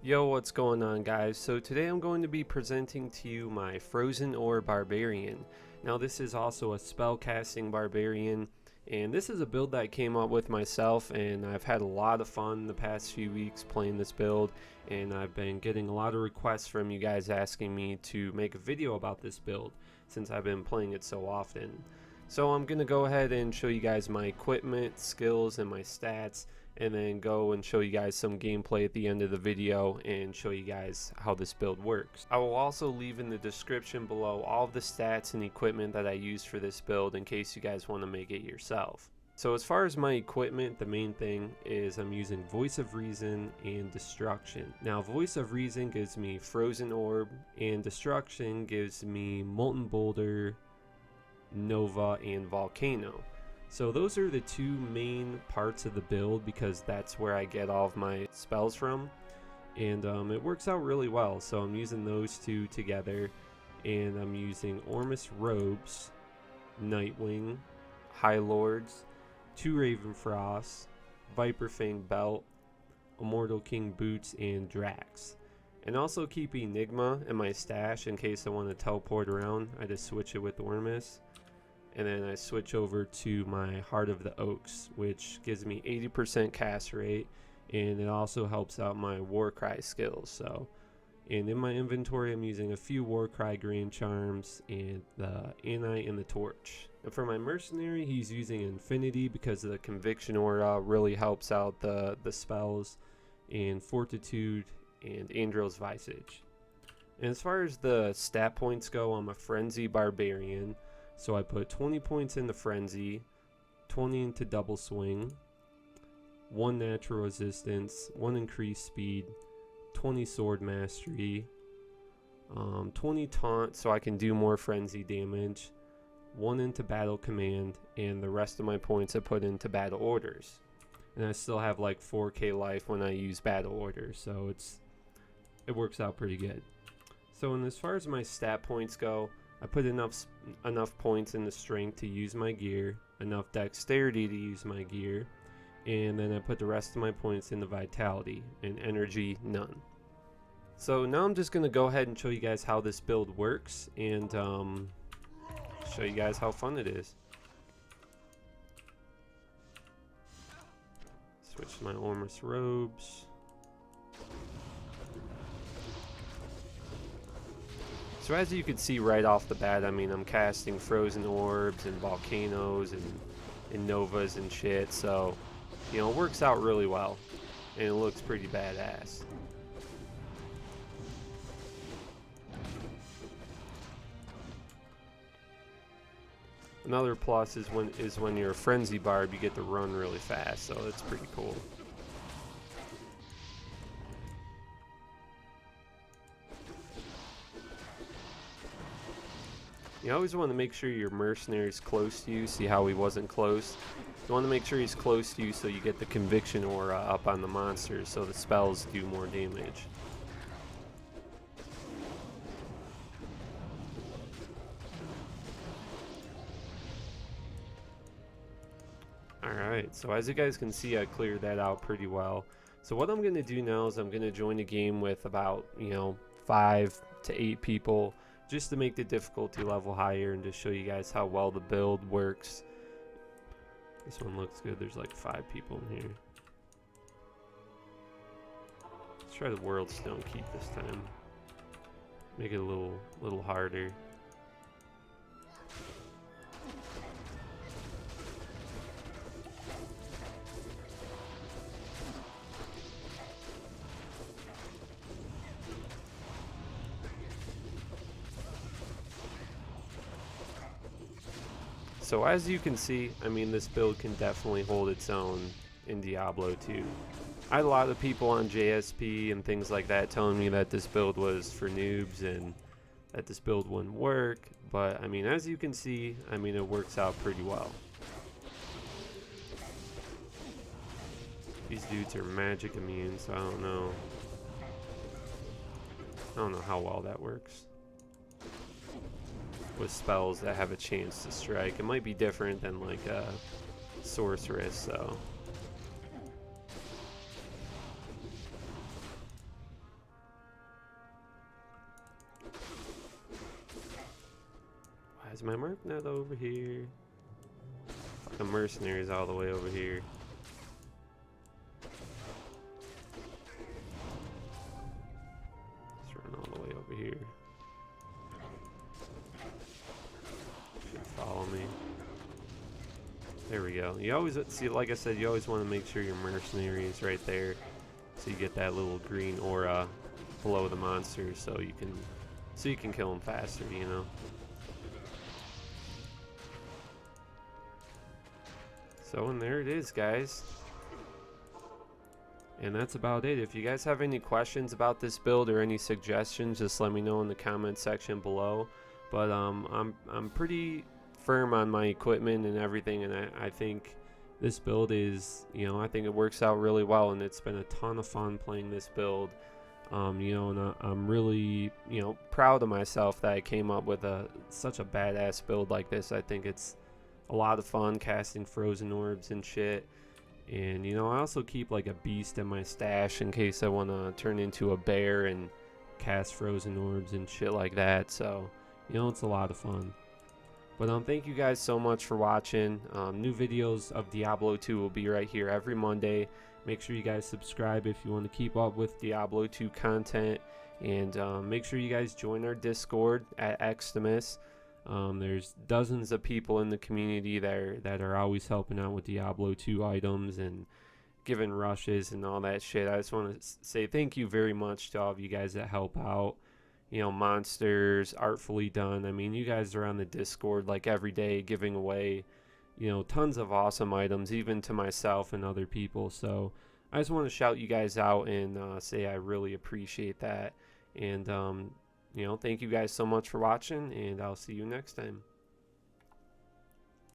Yo, what's going on, guys? So today I'm going to be presenting to you my Frozen Ore Barbarian. Now this is also a spellcasting Barbarian, and this is a build that I came up with myself, and I've had a lot of fun the past few weeks playing this build, and I've been getting a lot of requests from you guys asking me to make a video about this build since I've been playing it so often. So I'm going to go ahead and show you guys my equipment, skills, and my stats, and then go and show you guys some gameplay at the end of the video and show you guys how this build works. I will also leave in the description below all of the stats and equipment that I use for this build in case you guys want to make it yourself. So as far as my equipment, the main thing is I'm using Voice of Reason and Destruction. Now Voice of Reason gives me Frozen Orb, and Destruction gives me Molten Boulder, Nova, and Volcano. So those are the two main parts of the build because that's where I get all of my spells from, and it works out really well. So I'm using those two together, and I'm using Ormus robes, NightWing, Highlords, 2 Ravenfrost, Viper Fang belt, Immortal King boots, and Drax. And also keep Enigma in my stash in case I want to teleport around. I just switch it with Ormus. And then I switch over to my Heart of the Oaks, which gives me 80% cast rate, and it also helps out my Warcry skills. So, and in my inventory, I'm using a few Warcry Grand Charms and the Anni and the Torch. And for my Mercenary, he's using Infinity because the Conviction Aura really helps out the spells, and Fortitude and Andrel's Visage. And as far as the stat points go, I'm a Frenzy Barbarian. So I put 20 points into Frenzy, 20 into Double Swing, 1 Natural Resistance, 1 Increased Speed, 20 Sword Mastery, 20 Taunt so I can do more Frenzy damage, 1 into Battle Command, and the rest of my points I put into Battle Orders. And I still have like 4k life when I use Battle Orders, so it works out pretty good. So and as far as my stat points go, I put enough points in the strength to use my gear, enough dexterity to use my gear, and then I put the rest of my points into vitality, and energy none. So now I'm just going to go ahead and show you guys how this build works, and show you guys how fun it is. Switch to my Ormus robes. So as you can see right off the bat, I mean, I'm casting Frozen Orbs and Volcanoes and Novas and shit, so, you know, it works out really well, and it looks pretty badass. Another plus is when you're a Frenzy Barb, you get to run really fast, so that's pretty cool. You always want to make sure your mercenary is close to you. See how he wasn't close? You want to make sure he's close to you so you get the Conviction Aura up on the monsters so the spells do more damage. Alright, so as you guys can see, I cleared that out pretty well. So what I'm going to do now is I'm going to join a game with about, 5 to 8 people, just to make the difficulty level higher and to show you guys how well the build works. This one looks good. There's like 5 people in here. Let's try the World Stone Keep this time. Make it a little harder. So as you can see, I mean, this build can definitely hold its own in Diablo 2. I had a lot of people on JSP and things like that telling me that this build was for noobs and that this build wouldn't work, but I mean, as you can see, I mean, it works out pretty well. These dudes are magic immune, so I don't know how well that works with spells that have a chance to strike. It might be different than like a sorceress, so Is my Merc not over here? The mercenaries all the way over here. Let's run all the way over here. Should follow me. There we go. You always see, like I said, you always want to make sure your mercenary is right there, so you get that little green aura below the monsters, so you can kill them faster, you know. So, and there it is, guys. And that's about it. If you guys have any questions about this build or any suggestions, just let me know in the comment section below. But I'm pretty firm on my equipment and everything, and I think this build is, you know, I think it works out really well, and it's been a ton of fun playing this build. You know, and I'm really, you know, proud of myself that I came up with such a badass build like this. I think it's a lot of fun casting frozen orbs and shit. And, you know, I also keep like a beast in my stash in case I want to turn into a bear and cast frozen orbs and shit like that. So, you know, it's a lot of fun. But thank you guys so much for watching. New videos of Diablo 2 will be right here every Monday. Make sure you guys subscribe if you want to keep up with Diablo 2 content. And make sure you guys join our Discord at Xtimus. There's dozens of people in the community that are always helping out with Diablo 2 items and giving rushes and all that shit. I just want to say thank you very much to all of you guys that help out. You know, monsters, artfully done. I mean, you guys are on the Discord like every day giving away, you know, tons of awesome items, even to myself and other people. So I just want to shout you guys out and say I really appreciate that. And you know, thank you guys so much for watching, and I'll see you next time.